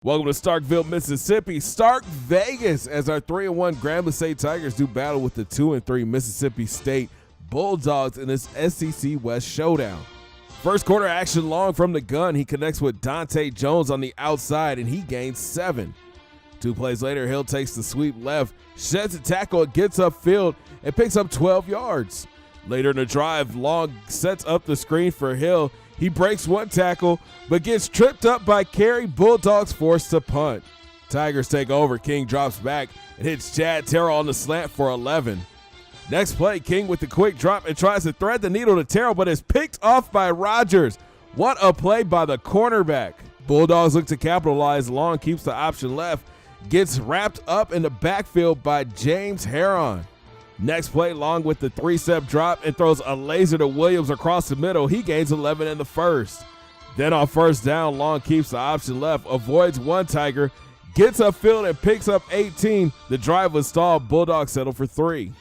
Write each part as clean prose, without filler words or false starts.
Welcome to Starkville, Mississippi. Stark Vegas as our 3-1 Grambling State Tigers do battle with the 2-3 Mississippi State Bulldogs in this SEC West showdown. First quarter action long from the gun. He connects with Dante Jones on the outside and he gains 7. 2 plays later, Hill takes the sweep left, sheds a tackle, gets upfield, and picks up 12 yards. Later in the drive, Long sets up the screen for Hill. He breaks 1 tackle, but gets tripped up by Carey. Bulldogs forced to punt. Tigers take over. King drops back and hits Chad Terrell on the slant for 11. Next play, King with the quick drop and tries to thread the needle to Terrell, but is picked off by Rogers. What a play by the cornerback. Bulldogs look to capitalize. Long keeps the option left, gets wrapped up in the backfield by James Heron. Next play, Long with the 3-step drop and throws a laser to Williams across the middle. He gains 11 in the first. Then on first down, Long keeps the option left, avoids 1 Tiger, gets upfield and picks up 18. The drive was stalled. Bulldogs settle for 3.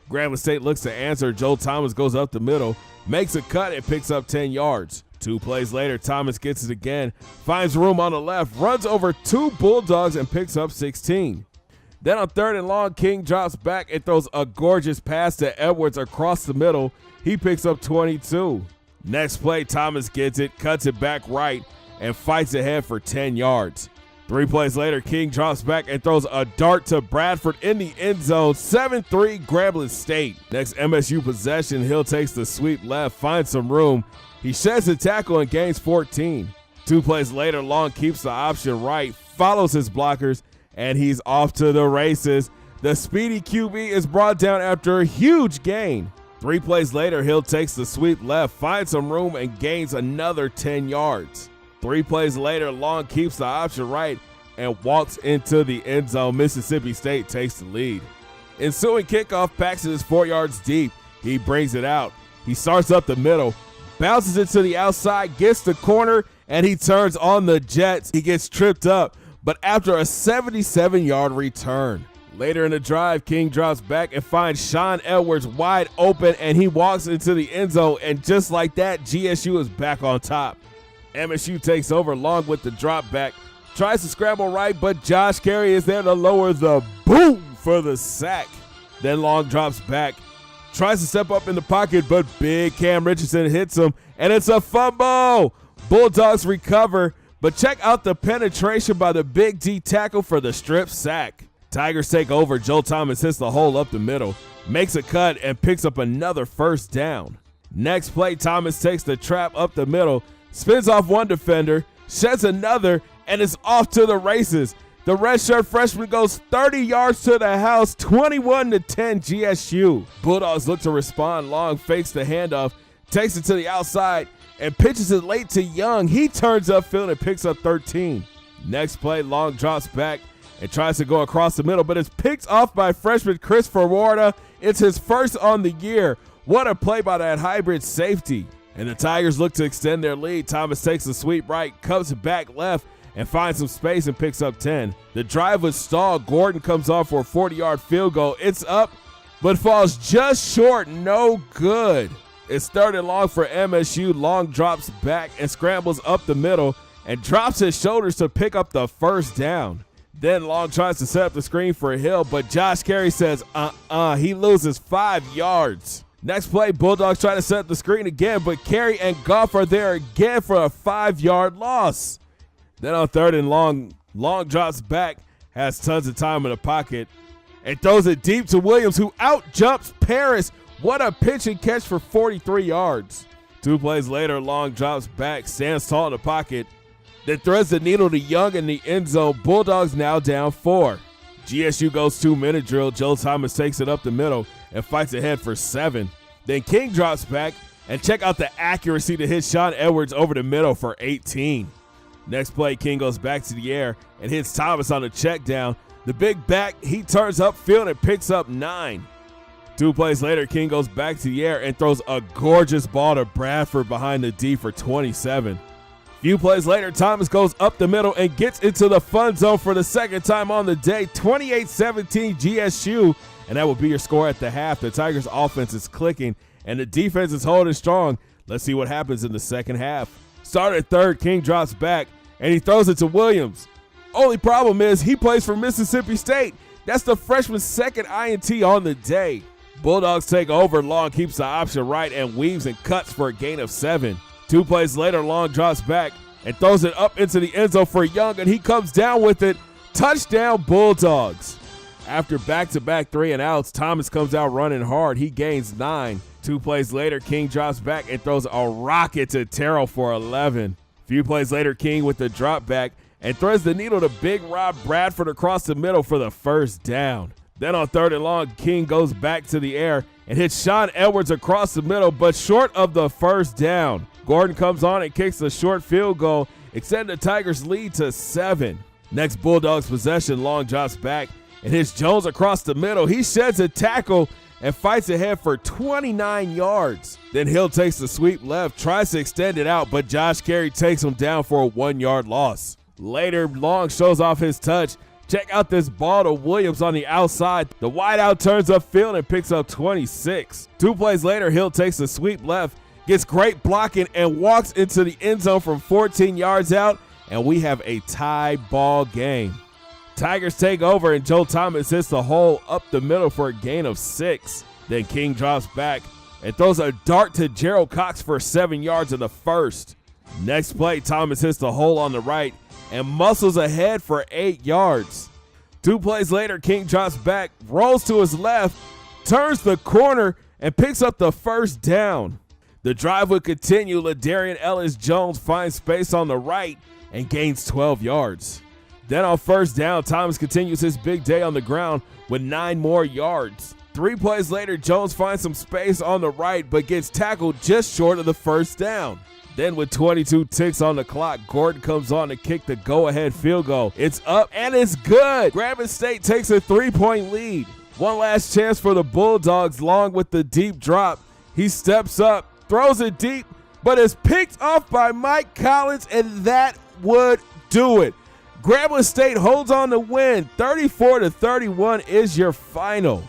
Grambling State looks to answer. Joe Thomas goes up the middle, makes a cut and picks up 10 yards. 2 plays later, Thomas gets it again, finds room on the left, runs over 2 Bulldogs and picks up 16. Then on 3rd and long, King drops back and throws a gorgeous pass to Edwards across the middle. He picks up 22. Next play, Thomas gets it, cuts it back right, and fights ahead for 10 yards. 3 plays later, King drops back and throws a dart to Bradford in the end zone. 7-3 Grambling State. Next MSU possession, Hill takes the sweep left, finds some room. He sheds the tackle and gains 14. 2 plays later, Long keeps the option right, follows his blockers, and he's off to the races. The speedy QB is brought down after a huge gain. 3 plays later, Hill takes the sweep left, finds some room, and gains another 10 yards. 3 plays later, Long keeps the option right and walks into the end zone. Mississippi State takes the lead. Ensuing kickoff, Paxton is 4 yards deep. He brings it out. He starts up the middle, bounces it to the outside, gets the corner, and he turns on the Jets. He gets tripped up, but after a 77-yard return. Later in the drive, King drops back and finds Sean Edwards wide open, and he walks into the end zone, and just like that, GSU is back on top. MSU takes over. Long with the drop back, tries to scramble right, but Josh Carey is there to lower the boom for the sack. Then Long drops back, tries to step up in the pocket, but big Cam Richardson hits him, and it's a fumble. Bulldogs recover, but check out the penetration by the Big D tackle for the strip sack. Tigers take over. Joe Thomas hits the hole up the middle, makes a cut, and picks up another first down. Next play, Thomas takes the trap up the middle, spins off 1 defender, sheds another, and is off to the races. The redshirt freshman goes 30 yards to the house, 21-10 GSU. Bulldogs look to respond. Long fakes the handoff, takes it to the outside, and pitches it late to Young. He turns upfield and picks up 13. Next play, Long drops back and tries to go across the middle, but it's picked off by freshman Chris Ferwarda. It's his first on the year. What a play by that hybrid safety. And the Tigers look to extend their lead. Thomas takes the sweep right, cuts it back left, and finds some space and picks up 10. The drive was stalled. Gordon comes off for a 40-yard field goal. It's up, but falls just short. No good. It's 3rd and long for MSU. Long drops back and scrambles up the middle and drops his shoulders to pick up the first down. Then Long tries to set up the screen for Hill, but Josh Carey says, he loses 5 yards. Next play, Bulldogs try to set up the screen again, but Carey and Goff are there again for a 5-yard loss. Then on 3rd and long, Long drops back, has tons of time in the pocket, and throws it deep to Williams, who out-jumps Paris. What a pitch and catch for 43 yards. 2 plays later, Long drops back, stands tall in the pocket, then threads the needle to Young in the end zone. Bulldogs now down 4. GSU goes 2-minute drill. Joe Thomas takes it up the middle and fights ahead for 7. Then King drops back, and check out the accuracy to hit Sean Edwards over the middle for 18. Next play, King goes back to the air and hits Thomas on the check down. The big back, he turns upfield and picks up 9. 2 plays later, King goes back to the air and throws a gorgeous ball to Bradford behind the D for 27. Few plays later, Thomas goes up the middle and gets into the fun zone for the second time on the day. 28-17 GSU, and that will be your score at the half. The Tigers' offense is clicking, and the defense is holding strong. Let's see what happens in the second half. Start at 3rd, King drops back, and he throws it to Williams, Only problem is he plays for Mississippi State. That's the freshman's second INT on the day. Bulldogs take over. Long keeps the option right and weaves and cuts for a gain of 7. 2 plays later, Long drops back and throws it up into the end zone for Young, and he comes down with it. Touchdown, Bulldogs. After back-to-back 3-and-outs, Thomas comes out running hard. He gains 9. 2 plays later, King drops back and throws a rocket to Terrell for 11. Few plays later, King with the drop back and threads the needle to Big Rob Bradford across the middle for the first down. Then on 3rd and long, King goes back to the air and hits Sean Edwards across the middle, but short of the first down. Gordon comes on and kicks a short field goal, extending the Tigers' lead to 7. Next Bulldogs possession, Long drops back and hits Jones across the middle. He sheds a tackle and fights ahead for 29 yards. Then Hill takes the sweep left, tries to extend it out, but Josh Carey takes him down for a 1-yard loss. Later, Long shows off his touch. Check out this ball to Williams on the outside. The wideout turns upfield and picks up 26. 2 plays later, Hill takes the sweep left, gets great blocking, and walks into the end zone from 14 yards out, and we have a tie ball game. Tigers take over, and Joe Thomas hits the hole up the middle for a gain of 6. Then King drops back and throws a dart to Gerald Cox for 7 yards in the first. Next play, Thomas hits the hole on the right and muscles ahead for 8 yards. 2 plays later, King drops back, rolls to his left, turns the corner, and picks up the first down. The drive would continue. LaDarian Ellis-Jones finds space on the right and gains 12 yards. Then on first down, Thomas continues his big day on the ground with 9 more yards. 3 plays later, Jones finds some space on the right but gets tackled just short of the first down. Then with 22 ticks on the clock, Gordon comes on to kick the go-ahead field goal. It's up and it's good. Grambling State takes a 3-point lead. One last chance for the Bulldogs. Long with the deep drop. He steps up, throws it deep, but is picked off by Mike Collins, and that would do it. Grambling State holds on to win. 34-31 is your final.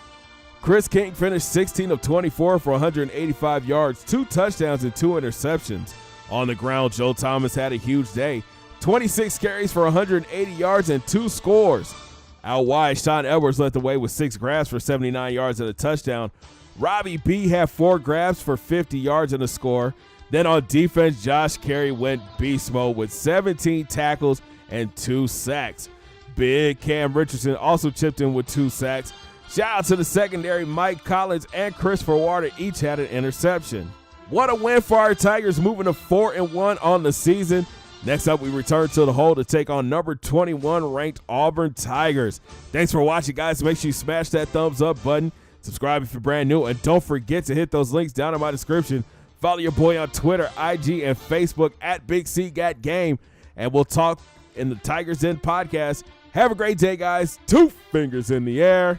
Chris King finished 16 of 24 for 185 yards, 2 touchdowns, and 2 interceptions. On the ground, Joe Thomas had a huge day. 26 carries for 180 yards and 2 scores. Out wide, Sean Edwards led the way with 6 grabs for 79 yards and a touchdown. Robbie B had 4 grabs for 50 yards and a score. Then on defense, Josh Carey went beast mode with 17 tackles and 2 sacks. Big Cam Richardson also chipped in with 2 sacks. Shout out to the secondary. Mike Collins and Christopher Warder each had an interception. What a win for our Tigers, moving to 4-1 on the season. Next up, we return to the hole to take on number 21 ranked Auburn Tigers. Thanks for watching, guys. Make sure you smash that thumbs up button. Subscribe if you're brand new, and don't forget to hit those links down in my description. Follow your boy on Twitter, IG, and Facebook at Big C Gat Game, and we'll talk in the Tigers Den podcast. Have a great day, guys. 2 fingers in the air.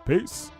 Peace.